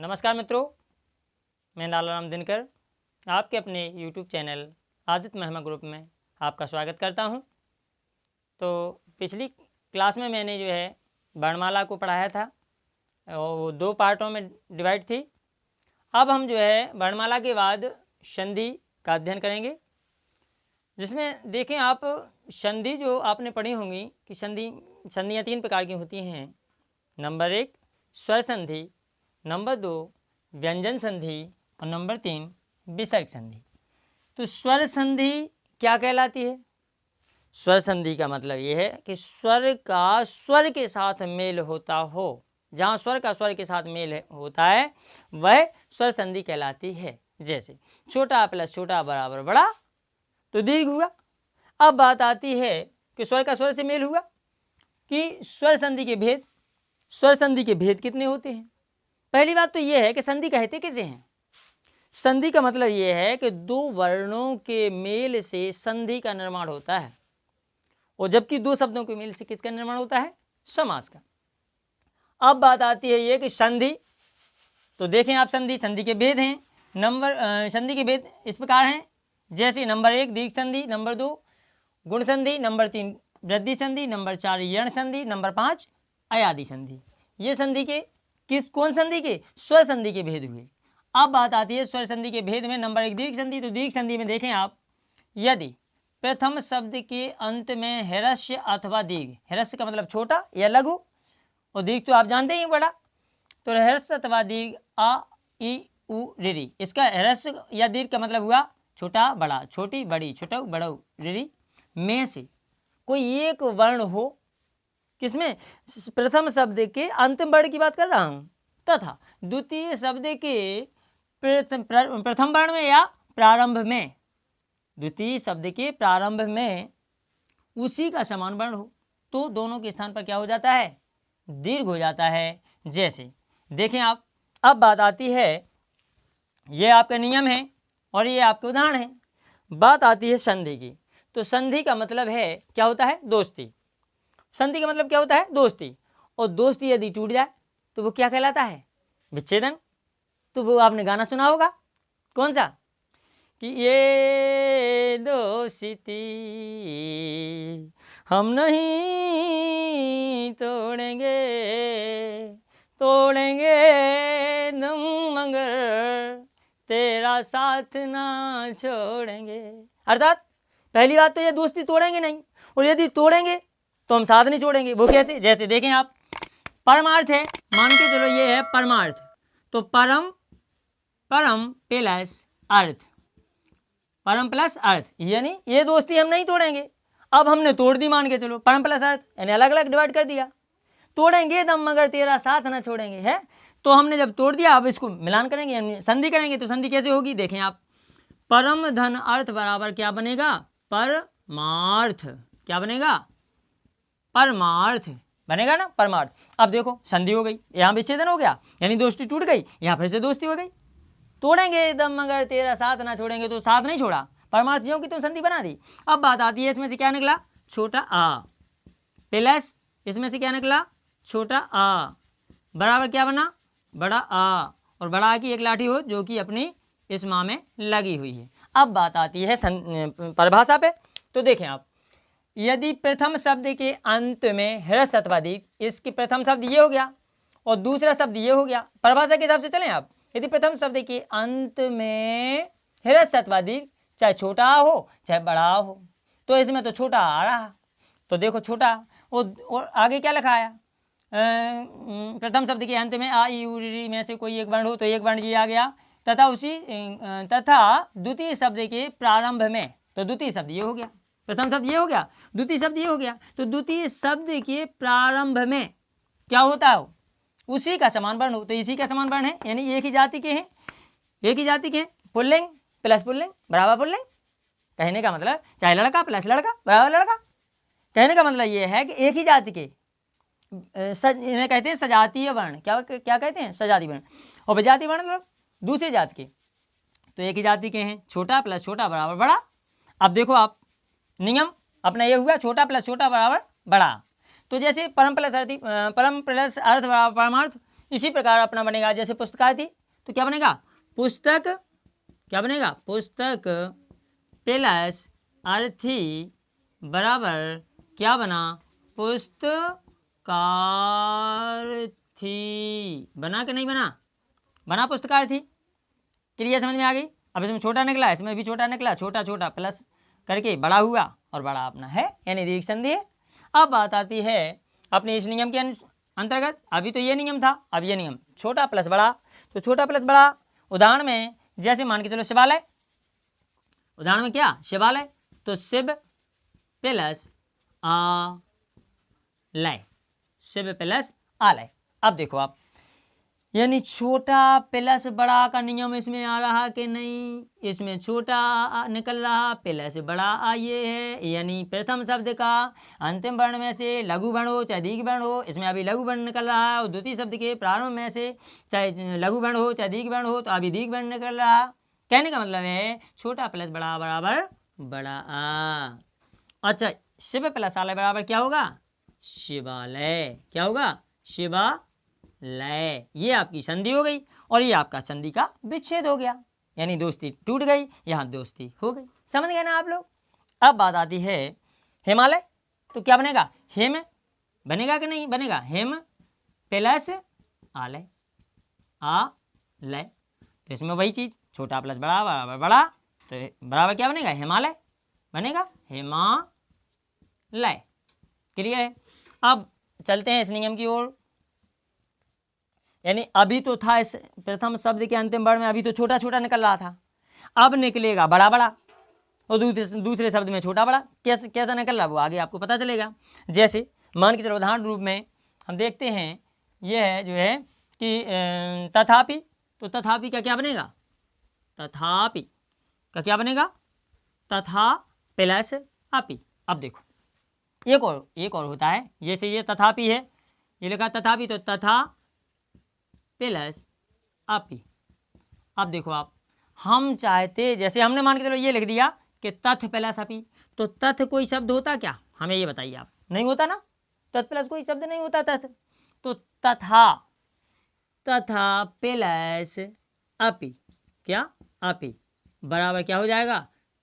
नमस्कार मित्रों, मैं लालाराम दिनकर आपके अपने YouTube चैनल आदित्य महिमा ग्रुप में आपका स्वागत करता हूं। तो पिछली क्लास में मैंने जो है वर्णमाला को पढ़ाया था और वो 2 पार्टों में डिवाइड थी। अब हम जो है वर्णमाला के बाद संधि का अध्ययन करेंगे, जिसमें देखें आप संधि जो आपने पढ़ी होंगी कि संधियाँ 3 प्रकार की होती हैं। नंबर 1 स्वर संधि, नंबर 2 व्यंजन संधि और नंबर 3 विसर्ग संधि। तो स्वर संधि क्या कहलाती है? स्वर संधि का मतलब ये है कि स्वर का स्वर के साथ मेल होता हो। जहाँ स्वर का स्वर के साथ मेल होता है वह स्वर संधि कहलाती है। जैसे छोटा प्लस छोटा बराबर बड़ा तो दीर्घ हुआ। अब बात आती है कि स्वर का स्वर से मेल हुआ कि स्वर संधि के भेद। स्वर संधि के भेद कितने होते हैं? पहली बात तो यह है कि संधि कहते किसे हैं? संधि का मतलब यह है कि 2 वर्णों के मेल से संधि का निर्माण होता है, और जबकि 2 शब्दों के मेल से किसका निर्माण होता है? समास का। अब बात आती है ये कि संधि, तो देखें आप संधि के भेद हैं। संधि के भेद इस प्रकार हैं, जैसे नंबर 1 दीर्घ संधि, नंबर 2 गुण संधि, नंबर 3 वृद्धि संधि, नंबर 4 यण संधि, नंबर 5 अयादि संधि। ये संधि के कौन संधि के? स्वर संधि के भेद हुए। अब बात आती है स्वर संधि के भेद में। नंबर 1 दीर्घ संधि, तो दीर्घ संधि में देखें आप, यदि प्रथम शब्द के अंत में ह्रस्व अथवा दीर्घ, ह्रस्व का मतलब छोटा या लघु, और दीर्घ तो आप जानते ही बड़ा, तो ह्रस्व अथवा दीर्घ आ ई उ ऋ, इसका ह्रस्व या दीर्घ का मतलब हुआ छोटा बड़ा, छोटी बड़ी, छोटा बड़ऊ ऋ में से कोई एक वर्ण हो। किसमें? प्रथम शब्द के अंतिम वर्ण की बात कर रहा हूँ, तथा द्वितीय शब्द के प्रथम वर्ण में या प्रारंभ में, द्वितीय शब्द के प्रारंभ में उसी का समान वर्ण हो, तो दोनों के स्थान पर क्या हो जाता है? दीर्घ हो जाता है। जैसे देखें आप, अब बात आती है, ये आपका नियम है और ये आपके उदाहरण है। बात आती है संधि की। तो संधि का मतलब है क्या होता है? दोस्ती। संधि का मतलब क्या होता है? दोस्ती। और दोस्ती यदि टूट जाए तो वो क्या कहलाता है? विच्छेदन। तो वो आपने गाना सुना होगा, कौन सा? कि ये दोस्ती हम नहीं तोड़ेंगे, तोड़ेंगे दम मगर तेरा साथ ना छोड़ेंगे। अर्थात पहली बात तो ये दोस्ती तोड़ेंगे नहीं, और यदि तोड़ेंगे तो हम साथ नहीं छोड़ेंगे। वो कैसे? जैसे देखें आप, परमार्थ है, मान के चलो ये है परमार्थ, तो परम प्लस अर्थ, परम प्लस अर्थ, यानी ये दोस्ती हम नहीं तोड़ेंगे। अब हमने तोड़ दी, मान के चलो परम प्लस अर्थ, यानी अलग अलग डिवाइड कर दिया। तोड़ेंगे दम मगर तेरा साथ ना छोड़ेंगे है, तो हमने जब तोड़ दिया अब इसको मिलान करेंगे, यानी संधि करेंगे। तो संधि कैसे होगी? देखें आप, परम धन अर्थ बराबर क्या बनेगा? परमार्थ। क्या बनेगा? परमार्थ बनेगा ना, परमार्थ। अब देखो संधि हो गई, यहाँ विच्छेदन हो गया, यानी दोस्ती टूट गई, यहाँ फिर से दोस्ती हो गई। तोड़ेंगे दम मगर तेरा साथ ना छोड़ेंगे, तो साथ नहीं छोड़ा, परमार्थ ज्यों की तो संधि बना दी। अब बात आती है, इसमें से क्या निकला? छोटा आ प्लस, इसमें से क्या निकला? छोटा आ बराबर क्या बना? बड़ा आ, और बड़ा आ की एक लाठी हो जो कि अपनी इस माँ में लगी हुई है। अब बात आती है परिभाषा पे। तो देखें आप, यदि प्रथम शब्द के अंत में ह्रस्व अथवा दीर्घ, इसकी प्रथम शब्द ये हो गया और दूसरा शब्द ये हो गया। परिभाषा के हिसाब से चलें आप, यदि प्रथम शब्द के अंत में ह्रस्व अथवा दीर्घ, चाहे छोटा हो चाहे बड़ा हो, तो इसमें तो छोटा आ रहा। तो देखो छोटा, और आगे क्या लिखा आया? प्रथम शब्द के अंत में आ ई उ ऋ में से कोई एक वर्ण हो, तो एक वर्ण ये आ गया। तथा द्वितीय शब्द के प्रारंभ में, तो द्वितीय शब्द ये हो गया, प्रथम शब्द ये हो गया, द्वितीय शब्द ये हो गया, तो द्वितीय शब्द के प्रारंभ में क्या होता हो? उसी का समान वर्ण हो, तो इसी का समान वर्ण है, यानी एक ही जाति के हैं, एक ही जाति के हैं। पुल्लिंग प्लस पुल्लिंग बराबर पुल्लिंग। कहने का मतलब चाहे लड़का प्लस लड़का बराबर लड़का। कहने का मतलब ये है कि एक ही जाति के इन्हें कहते हैं सजातीय वर्ण। क्या कहते हैं? सजातीय वर्ण। और विजातीय वर्ण मतलब दूसरी जाति के, तो एक ही जाति के हैं। छोटा प्लस छोटा बराबर बड़ा। अब देखो आप, नियम अपना ये हुआ, छोटा प्लस छोटा बराबर बड़ा। तो जैसे परम प्लस अर्थ बराबर परमार्थ, इसी प्रकार अपना बनेगा, जैसे पुस्तकार थी तो क्या बनेगा, पुस्तक, क्या बनेगा, पुस्तक प्लस अर्थी बराबर क्या बना, पुस्तकार थी। बना कि नहीं बना, बना पुस्तकार थी। क्लियर, समझ में आ गई। अब इसमें छोटा निकला, इसमें भी छोटा निकला, छोटा छोटा प्लस करके बड़ा हुआ और बड़ा अपना है, यानी दीर्घ संधि है। अब बात आती है अपने इस नियम के अंतर्गत। अभी तो ये नियम था, अब ये नियम छोटा प्लस बड़ा, तो छोटा प्लस बड़ा उदाहरण में जैसे मान के चलो शिवालय, उदाहरण में क्या, शिवालय, तो शिव प्लस आलय, शिव प्लस आलय। अब देखो आप, यानी छोटा प्लस बड़ा का नियम इसमें आ रहा कि नहीं, इसमें छोटा निकल रहा प्लस बड़ा ये है, यानी प्रथम शब्द का अंतिम वर्ण में से लघु वर्ण हो चाहे दीर्घ वर्ण हो, इसमें अभी लघु वर्ण निकल रहा है, और द्वितीय शब्द के प्रारंभ में से चाहे लघु वर्ण हो चाहे दीर्घ वर्ण हो तो अभी दीर्घ वर्ण निकल रहा। कहने का मतलब है छोटा प्लस बड़ा बराबर बड़ा आ। अच्छा, शिव प्लस आलय बराबर क्या होगा, शिवालय। क्या होगा, शिवालय। ये आपकी संधि हो गई और ये आपका संधि का विच्छेद हो गया, यानी दोस्ती टूट गई, यहाँ दोस्ती हो गई। समझ गए ना आप लोग। अब बात आती है हिमालय, तो क्या बनेगा, हेम बनेगा कि नहीं बनेगा, हेम प्लस आलय, आलय। तो इसमें वही चीज, छोटा प्लस बड़ा बराबर बड़ा, तो बराबर क्या बनेगा, हिमालय बनेगा, हिमालय। क्लियर है। अब चलते हैं इस नियम की ओर। यानी अभी तो था इस प्रथम शब्द के अंतिम वर्ण में, अभी तो छोटा छोटा निकल रहा था, अब निकलेगा बड़ा बड़ा, और दूसरे शब्द में छोटा बड़ा। कैसे कैसा निकल रहा वो आगे आपको पता चलेगा। जैसे मान के चलो उदाहरण रूप में हम देखते हैं, यह है जो है कि तथापि, तो तथापि का क्या बनेगा, तथापि का क्या बनेगा, तथा प्लस अपि। अब देखो एक और होता है, जैसे ये तथापि है, ये लिखा तथापि, तो तथा प्लस अपि। अब देखो आप, हम चाहते, जैसे हमने मान के चलो ये लिख दिया कि तथ प्लस अपि, तो तथ कोई शब्द होता क्या, हमें ये बताइए आप, नहीं होता ना, तथ प्लस कोई शब्द नहीं होता तथ, तो तथा प्लस अपि, क्या, अपि बराबर क्या हो जाएगा,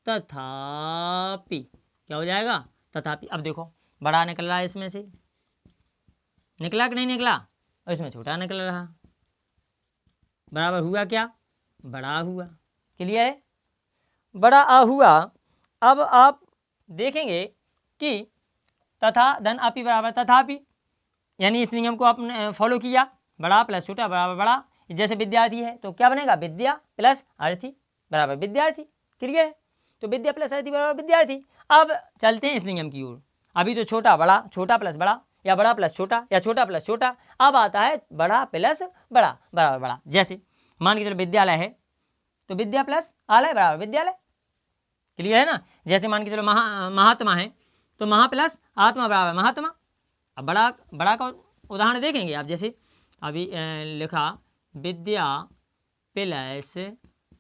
तथापि। क्या हो जाएगा, तथापि। अब देखो बड़ा निकल रहा है, इसमें से निकला कि नहीं निकला, और इसमें छोटा निकल रहा, बराबर हुआ क्या, बड़ा हुआ। क्लियर है, बड़ा आ हुआ। अब आप देखेंगे कि तथा धन अपि बराबर तथापि, यानी इस नियम को आपने फॉलो किया, बड़ा प्लस छोटा बराबर बड़ा। जैसे विद्यार्थी है तो क्या बनेगा, विद्या प्लस अर्थी बराबर विद्यार्थी। क्लियर है, तो विद्या प्लस अर्थी बराबर विद्यार्थी। अब चलते हैं इस नियम की ओर। अभी तो छोटा बड़ा, छोटा प्लस बड़ा, या बड़ा प्लस छोटा, या छोटा प्लस छोटा। अब आता है बड़ा प्लस बड़ा बराबर बड़ा। जैसे मान के चलो विद्यालय है, तो विद्या प्लस आलय बराबर विद्यालय। क्लियर है ना। जैसे मान के चलो महात्मा है, तो महा प्लस आत्मा बराबर महात्मा। अब बड़ा का उदाहरण देखेंगे आप, जैसे अभी लिखा विद्या प्लस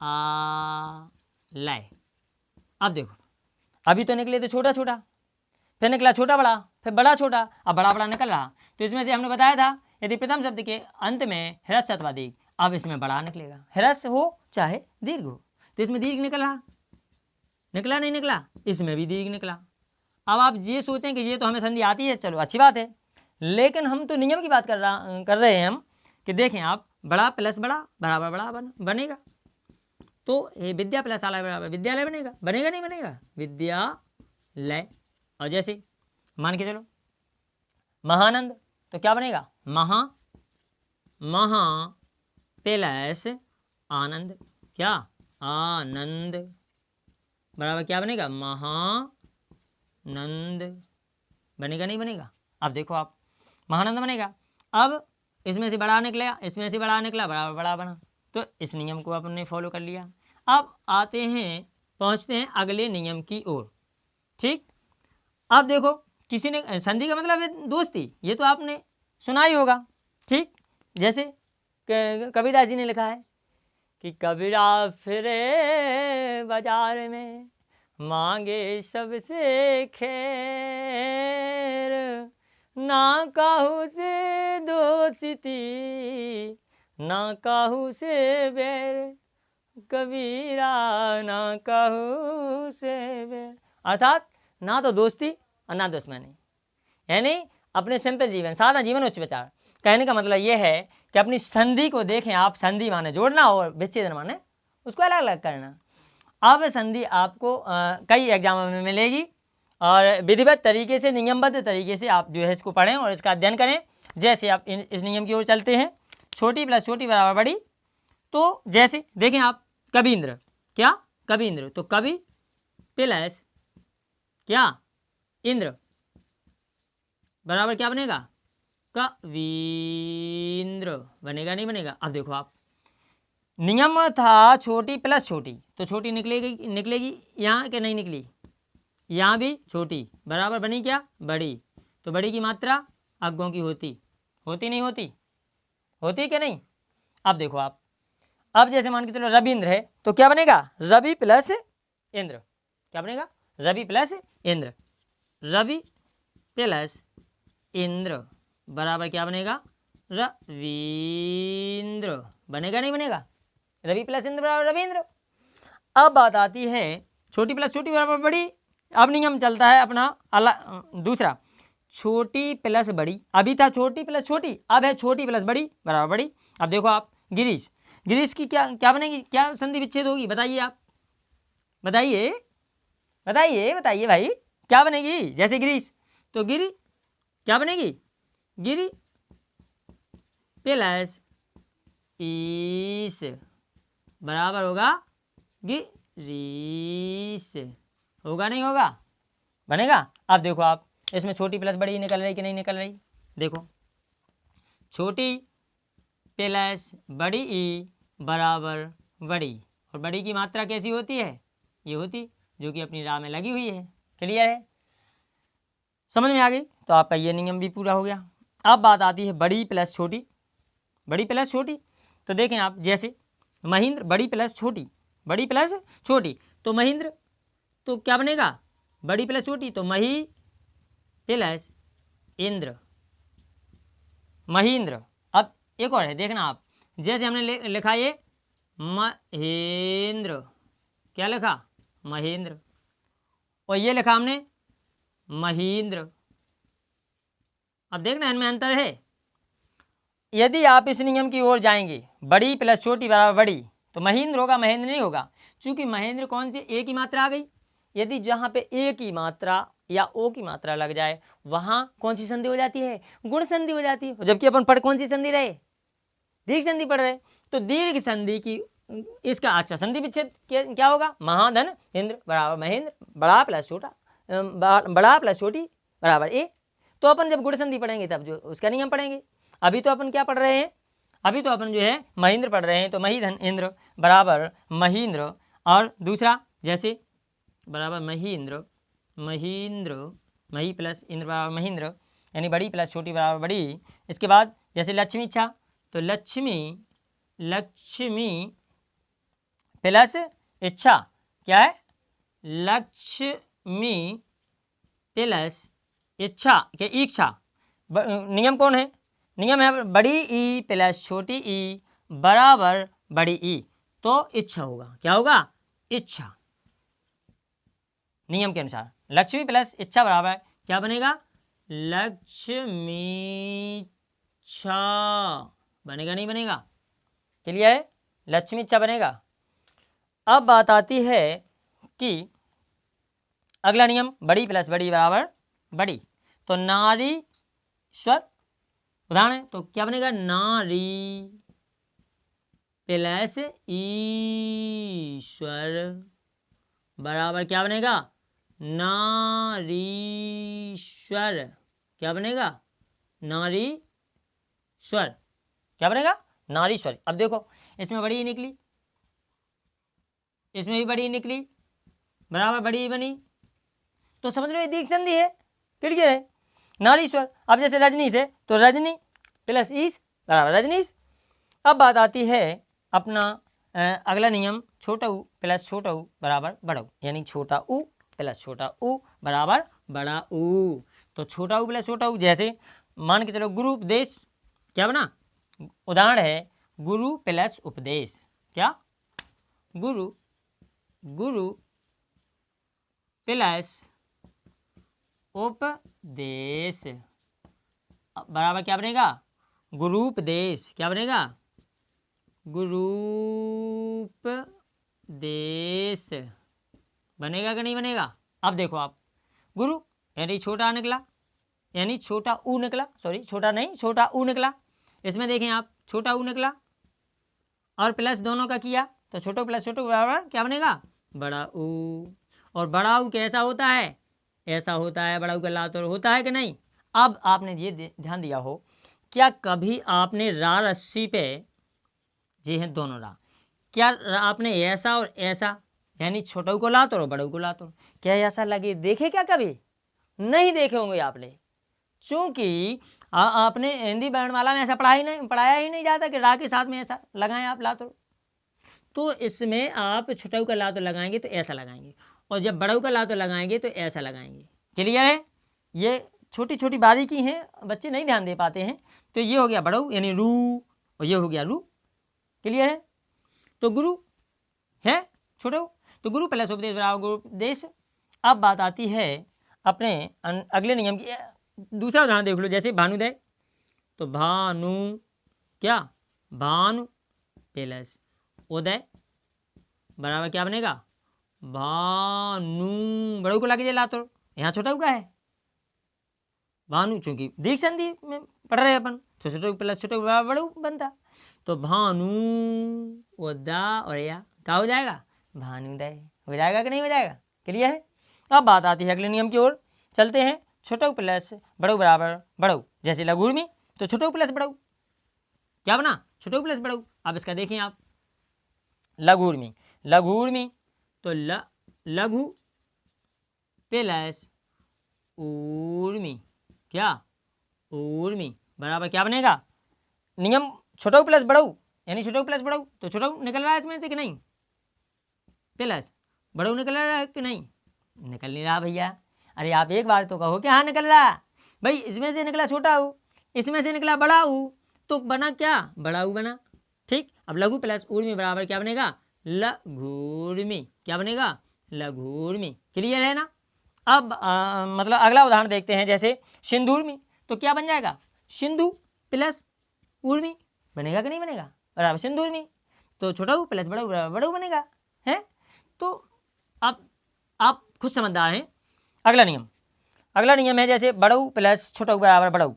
आलय। अब देखो अभी तो निकले थे छोटा छोटा, फिर निकला छोटा बड़ा, फिर बड़ा छोटा, अब बड़ा बड़ा निकल रहा। तो इसमें से हमने बताया था यदि प्रथम शब्द के अंत में ह्रस्व अथवा दीर्घ, अब इसमें बड़ा निकलेगा, ह्रस्व हो चाहे दीर्घ हो। तो इसमें दीर्घ निकल रहा, निकला नहीं निकला, इसमें भी दीर्घ निकला। अब आप ये सोचें कि ये तो हमें संधि आती है, चलो अच्छी बात है, लेकिन हम तो नियम की बात कर रहे हैं हम, कि देखें आप बड़ा प्लस बड़ा बराबर बड़ा बनेगा, तो ये विद्या प्लस आलय बराबर विद्यालय बनेगा, बनेगा नहीं बनेगा, विद्यालय। और जैसे मान के चलो महानंद, तो क्या बनेगा, महा प्लस आनंद, क्या, आनंद बराबर क्या बनेगा, महानंद। बनेगा नहीं बनेगा। अब देखो आप महानंद बनेगा। अब इसमें से बड़ा निकला, इसमें से बड़ा निकला, बराबर बड़ा बना। तो इस नियम को आपने फॉलो कर लिया। अब आते हैं, पहुंचते हैं अगले नियम की ओर। ठीक, अब देखो किसी ने, संधि का मतलब है दोस्ती, ये तो आपने सुना ही होगा। ठीक, जैसे कबीरदास जी ने लिखा है कि कबीरा फिरे बाजार में मांगे सबसे खैर, ना काहू से दोस्ती ना काहू से बैर, कबीरा ना काहू से बैर। अर्थात ना तो दोस्ती और ना दुश्मनी, यानी अपने सिंपल जीवन, सादा जीवन, उच्च विचार। कहने का मतलब ये है कि अपनी संधि को देखें आप, संधि माने जोड़ना और विच्छेदन माने उसको अलग अलग करना। अब संधि आपको कई एग्जामों में मिलेगी और विधिवत तरीके से, नियमबद्ध तरीके से आप जो है इसको पढ़ें और इसका अध्ययन करें। जैसे आप इस नियम की ओर चलते हैं, छोटी प्लस छोटी बराबर बड़ी। तो जैसे देखें आप, कबींद्र, क्या कबींद्र, तो कवि प्लस क्या इंद्र बराबर क्या बनेगा, कवींद्र। बनेगा नहीं बनेगा? अब देखो आप, नियम था छोटी प्लस छोटी, तो छोटी निकलेगी, निकलेगी यहाँ कि नहीं निकली, यहाँ भी छोटी बराबर बनी क्या, बड़ी। तो बड़ी की मात्रा अग्गों की होती नहीं होती, होती कि नहीं? अब देखो आप, अब जैसे मान के चलो रविंद्र है, तो क्या बनेगा, रवि प्लस इंद्र। क्या बनेगा, रवि प्लस इंद्र। रवि प्लस इंद्र बराबर क्या बनेगा, रवींद्र। बनेगा नहीं बनेगा? रवि प्लस इंद्र बराबर रवींद्र। अब बात आती है छोटी प्लस छोटी बराबर बड़ी। अब नियम चलता है अपना दूसरा, छोटी प्लस बड़ी। अभी था छोटी प्लस छोटी, अब है छोटी प्लस बड़ी बराबर बड़ी। अब देखो आप, गिरीश, गिरीश की क्या क्या बनेगी, क्या संधि विच्छेद होगी, बताइए आप, बताइए बताइए बताइए भाई, क्या बनेगी? जैसे गिरीश, तो गिरी क्या बनेगी, गिरी प्लस ईस बराबर होगा गिरीश। होगा नहीं होगा? बनेगा? अब देखो आप, इसमें छोटी प्लस बड़ी निकल रही कि नहीं निकल रही? देखो, छोटी प्लस बड़ी ई बराबर बड़ी, और बड़ी की मात्रा कैसी होती है, ये होती जो कि अपनी राह में लगी हुई है। क्लियर है? समझ में आ गई? तो आपका ये नियम भी पूरा हो गया। अब बात आती है बड़ी प्लस छोटी, बड़ी प्लस छोटी। तो देखें आप, जैसे महेंद्र, बड़ी प्लस छोटी, बड़ी प्लस छोटी, तो महेंद्र, तो क्या बनेगा, बड़ी प्लस छोटी, तो मही प्लस इंद्र, महेंद्र। अब एक और है, देखना आप, जैसे हमने लिखा ये महेंद्र, क्या लिखा, महेंद्र, और ये लिखा हमने महेंद्र। अब देखना इनमें अंतर है। यदि आप इस नियम की ओर जाएंगे, बड़ी प्लस छोटी बराबर बड़ी, तो महेंद्र होगा, महेंद्र नहीं होगा, क्योंकि महेंद्र कौन सी, ए की मात्रा आ गई। यदि जहाँ पे ए की मात्रा या ओ की मात्रा लग जाए, वहाँ कौन सी संधि हो जाती है, गुण संधि हो जाती है। जबकि अपन पढ़ कौन सी संधि रहे, दीर्घ संधि पढ़ रहे। तो दीर्घ संधि की इसका अच्छा संधि विच्छेद क्या होगा, महाधन इंद्र बराबर महेंद्र, बड़ा प्लस छोटा, बड़ा प्लस छोटी बराबर ए। तो अपन जब गुण संधि पढ़ेंगे तब जो उसका नियम पढ़ेंगे। अभी तो अपन क्या पढ़ रहे हैं, अभी तो अपन जो है महेंद्र पढ़ रहे हैं, तो महीधन इंद्र बराबर महींद्र। और दूसरा जैसे बराबर महींद्र, महींद्र, मही प्लस इंद्र बराबर महींद्र, यानी बड़ी प्लस छोटी बराबर बड़ी। इसके बाद जैसे लक्ष्मी इच्छा, तो लक्ष्मी, लक्ष्मी प्लस इच्छा क्या है, लक्ष्मी प्लस इच्छा के इच्छा। नियम कौन है, नियम है बड़ी ई प्लस छोटी ई बराबर बड़ी ई, तो इच्छा होगा, क्या होगा, इच्छा। नियम के अनुसार लक्ष्मी प्लस इच्छा बराबर क्या बनेगा, लक्ष्मी इच्छा। बनेगा नहीं बनेगा? क्लियर है? लक्ष्मी इच्छा बनेगा। अब बात आती है कि अगला नियम, बड़ी प्लस बड़ी बराबर बड़ी, तो नारी स्वर उदाहरण है, तो क्या बनेगा, नारी प्लस ईश्वर बराबर क्या बनेगा, नारीश्वर। क्या बनेगा, नारीश्वर। क्या बनेगा, नारीश्वर। अब देखो, इसमें बड़ी ही निकली, इसमें भी बड़ी ही निकली, बराबर बड़ी ही बनी, तो समझ लो ये दीर्घ संधि है। क्लियर है? नारीश्वर। अब जैसे रजनीश है, तो रजनी प्लस ईश बराबर रजनीश। अब बात आती है अपना अगला नियम, छोटा ऊ प्लस छोटा ऊ बराबर बड़ा ऊ, यानी छोटा ऊ प्लस छोटा ऊ बराबर बड़ा ऊ। तो छोटा ऊ प्लस छोटा ऊ, जैसे मान के चलो गुरु उपदेश, क्या बना, उदाहरण है गुरु प्लस उपदेश, क्या, गुरु गुरु प्लस उपदेश बराबर क्या बनेगा, गुरूपदेश, क्या बनेगा, गुरूपदेश बनेगा कि नहीं बनेगा। अब देखो आप, गुरु यानी छोटा निकला, यानी छोटा ऊ निकला, सॉरी छोटा नहीं, छोटा ऊ निकला, इसमें देखें आप छोटा ऊ निकला और प्लस दोनों का किया तो छोटो प्लस छोटो बराबर क्या बनेगा, बड़ा ऊ। और बड़ा ऊ कैसा होता है, ऐसा होता है, बड़ा ऊ का लातोर होता है कि नहीं। अब आपने ये ध्यान दिया हो, क्या कभी आपने रा रस्सी पे, जी हैं दोनों रा, क्या आपने ऐसा और ऐसा यानी छोटू को लातोर और बड़ू को लातोर, क्या ऐसा लगे देखे क्या, कभी नहीं देखे होंगे आपने, चूंकि आपने हिंदी वर्णमाला में ऐसा पढ़ाया ही नहीं जाता कि रा के साथ में ऐसा लगाएं आप लातोर। तो इसमें आप छोटू का लातोर लगाएंगे तो ऐसा लगाएंगे, और जब बड़ऊ का लातोर लगाएंगे तो ऐसा लगाएंगे। क्लियर है, ये छोटी छोटी बारीकी हैं, बच्चे नहीं ध्यान दे पाते हैं। तो ये हो गया बड़ऊ यानी रू, और ये हो गया रू। क्लियर है, तो गुरु है छोटू, तो गुरु प्लस उपदेश बराबर गुरु उपदेश। अब बात आती है अपने अगले नियम की, दूसरा उदाहरण देख लो, जैसे भानुदय, तो भानु क्या, भानु प्लस उदय बराबर क्या बनेगा, भानु, बड़ू को लगे लातोर, यहाँ छोटा का है भानु, चूंकि दीर्घ संधि में पढ़ रहे अपन, तो छोटे प्लस छोटे बराबर बड़ू बनता, तो भानु उदा और या क्या हो जाएगा, भानुदय हो जाएगा कि नहीं हो जाएगा। क्लियर है। अब बात आती है अगले नियम की ओर, चलते हैं। छोटू प्लस बड़ू बराबर बड़ू, जैसे लघु में तो छोटू प्लस बड़ू क्या बना, छोटू प्लस बड़ू। अब इसका देखें आप, लघु में तो लघु प्लस ऊर्मी, क्या, ऊर्मी बराबर क्या बनेगा, नियम छोटू प्लस बड़ू यानी छोटू प्लस बड़ू, तो छोटू निकल रहा है इसमें से कि नहीं, प्लस बड़ू निकल रहा है कि नहीं, निकल नहीं रहा भैया। अरे आप एक बार तो कहो कि हाँ निकल रहा, भाई इसमें से निकला छोटा ऊ, इसमें से निकला बड़ा ऊ, तो बना क्या, बड़ा ऊ बना। ठीक, अब लघु प्लस ऊर्मी बराबर क्या बनेगा, लघूर्मी, क्या बनेगा, लघूर्मी। क्लियर है ना। अब मतलब अगला उदाहरण देखते हैं, जैसे सिंदूरमी, तो क्या बन जाएगा, सिंधु प्लस ऊर्मी बनेगा कि नहीं बनेगा, बराबर सिंदूरमी, तो छोटा ऊ प्लस बड़ा ऊ बराबर बड़ा ऊ बनेगा है। तो अब आप खुद समझदार हैं। अगला नियम है, जैसे बड़ऊ प्लस छोटा ऊ बराबर बड़ऊ,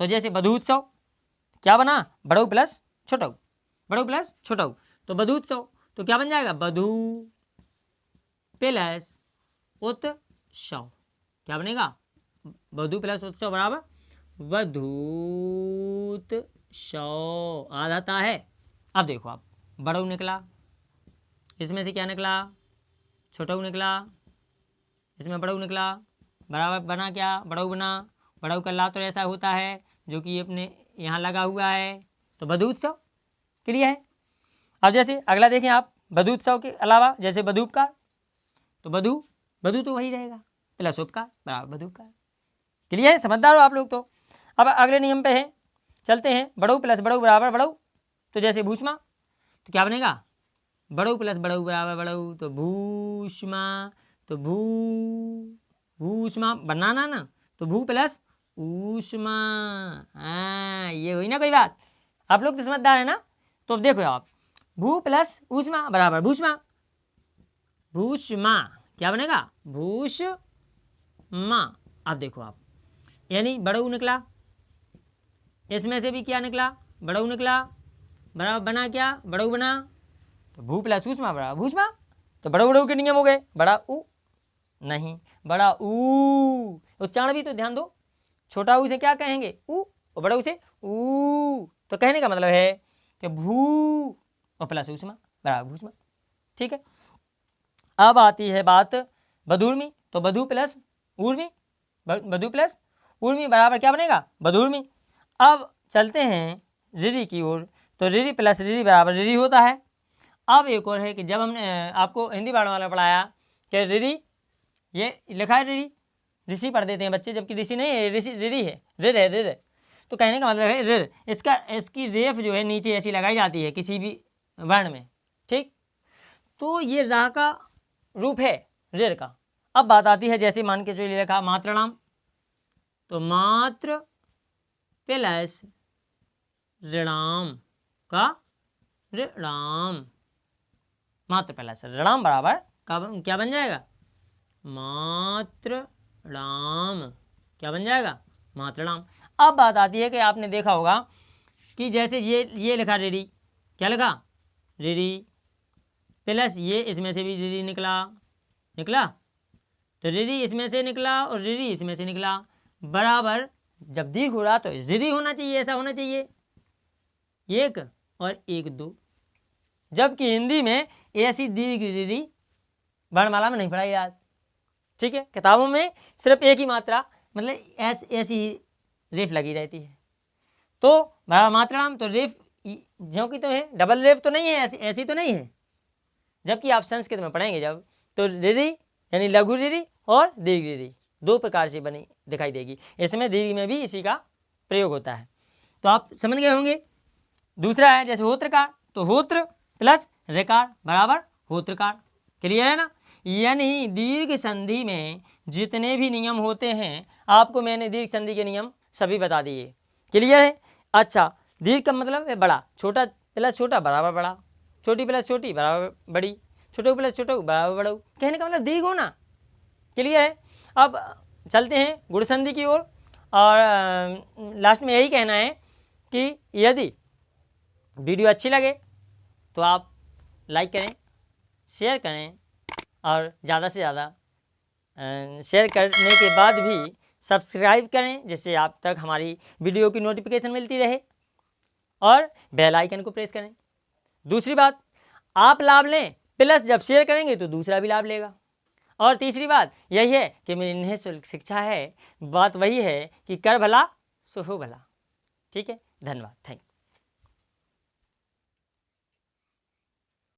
तो जैसे बधूत्सव क्या बना, बड़ऊ प्लस छोटा ऊ, बड़ऊ प्लस छोटा ऊ, तो बधूत्सव तो क्या बन जाएगा, बधू प्लस उत्सव, क्या बनेगा, बधू प्लस उत्सव बराबर बधूत्सव आ जाता है। अब देखो आप, बड़ऊ निकला, इसमें से क्या निकला, छोटा ऊ निकला, इसमें बड़ऊ निकला, बराबर बना क्या, बड़ऊ बना, बड़ऊ का ला तो ऐसा होता है जो कि अपने यहाँ लगा हुआ है, तो बधूत्सव। क्लियर है। अब जैसे अगला देखें आप, बधूत्सव के अलावा जैसे बधूपकार, तो बधू तो वही रहेगा प्लस उपकार बराबर बधूपकार। क्लियर है, समझदार हो आप लोग। तो अब अगले नियम पे हैं, चलते हैं। बड़ऊ प्लस बड़ऊ बराबर बड़ऊ, तो जैसे भूष्मा, तो क्या बनेगा, बड़ऊ प्लस बड़ऊ बराबर बड़ऊ, तो भूष्मा, तो भूष्मा बनाना ना, तो भू प्लस ऊष्मा। हाँ, ये हुई ना कोई बात, आप लोग तो समझदार है ना। तो देखो आप, भू प्लस ऊष्मा बराबर भूष्मा, भूष्मा क्या बनेगा, भूष्मा। अब देखो आप, यानी बड़ऊ निकला, इसमें से भी क्या निकला, बड़ऊ निकला, बराबर बना क्या, बड़ऊ बना, तो भू प्लस ऊष्मा बराबर भूष्मा, तो बड़ऊ के नियम हो गए, बड़ा ऊ नहीं, बड़ा ऊ, उच्चारण भी तो ध्यान दो। छोटा ऊ से क्या कहेंगे, ऊ, और बड़ा ऊ से ऊ, तो कहने का मतलब है कि भू और प्लस ऊष्मा बराबर भूष्मा। ठीक है। अब आती है बात बधूर्मी, तो बधू प्लस ऊर्मी, बधू प्लस ऊर्मी बराबर क्या बनेगा, बधूर्मी। अब चलते हैं रिरी की ओर, तो रिरी प्लस रिरी बराबर रिरी होता है। अब एक और है कि जब हमने आपको हिंदी वर्णमाला पढ़ाया कि रिरी, ये लिखा है रिरी, ऋषि पढ़ देते हैं बच्चे, जबकि ऋषि नहीं है, ऋषि रिरी है, रिर है, रिर। तो कहने का मतलब है रिर, इसकी रेफ जो है नीचे ऐसी लगाई जाती है किसी भी वर्ण में, ठीक। तो ये रा का रूप है रिर का। अब बात आती है, जैसे मान के चलिए लिखा मात्रणाम, तो मात्र प्लस ऋणाम का ऋणाम, मात्र प्लस ऋणाम बराबर क्या बन जाएगा, मात्र णाम, क्या बन जाएगा, मात्रणाम। अब बात आती है कि आपने देखा होगा कि जैसे ये लिखा रिरी, क्या लिखा, रिरी, प्लस ये इसमें से भी रिरी निकला, तो रिरी इसमें से निकला और रिरी इसमें से निकला, बराबर जब दीर्घ हो रहा तो रिरी होना चाहिए, ऐसा होना चाहिए, 1 और 1 2। जबकि हिंदी में ऐसी दीर्घ रिरी वर्णमाला में नहीं पढ़ाई जाती, ठीक है। किताबों में सिर्फ एक ही मात्रा, मतलब ऐसी ही रेफ लगी रहती है। तो मात्राम तो रेफ ज्यों की तो है, डबल रेफ तो नहीं है, ऐसी तो नहीं है। जबकि आप संस्कृत में पढ़ेंगे जब, तो रिरी यानी लघु रिरी और दीर्घ रिरी 2 प्रकार से बनी दिखाई देगी। इसमें दीर्घ में भी इसी का प्रयोग होता है, तो आप समझ गए होंगे। दूसरा है जैसे होत्रकार, तो होत्र प्लस ऋकार बराबर होत्रकार, क्लियर है ना। यानी दीर्घ संधि में जितने भी नियम होते हैं, आपको मैंने दीर्घ संधि के नियम सभी बता दिए, क्लियर है। अच्छा, दीर्घ का मतलब है बड़ा, छोटा प्लस छोटा बराबर बड़ा, छोटी प्लस छोटी बराबर बड़ी, छोटू प्लस छोटू बराबर बड़ू, कहने का मतलब दीर्घ होना, क्लियर है। अब चलते हैं गुण संधि की ओर, और लास्ट में यही कहना है कि यदि वीडियो अच्छी लगे तो आप लाइक करें, शेयर करें, और ज़्यादा से ज़्यादा शेयर करने के बाद भी सब्सक्राइब करें, जिससे आप तक हमारी वीडियो की नोटिफिकेशन मिलती रहे, और बेल आइकन को प्रेस करें। दूसरी बात, आप लाभ लें, प्लस जब शेयर करेंगे तो दूसरा भी लाभ लेगा। और तीसरी बात यही है कि मेरी निःशुल्क शिक्षा है, बात वही है कि कर भला सो हो भला, ठीक है। धन्यवाद, थैंक यू।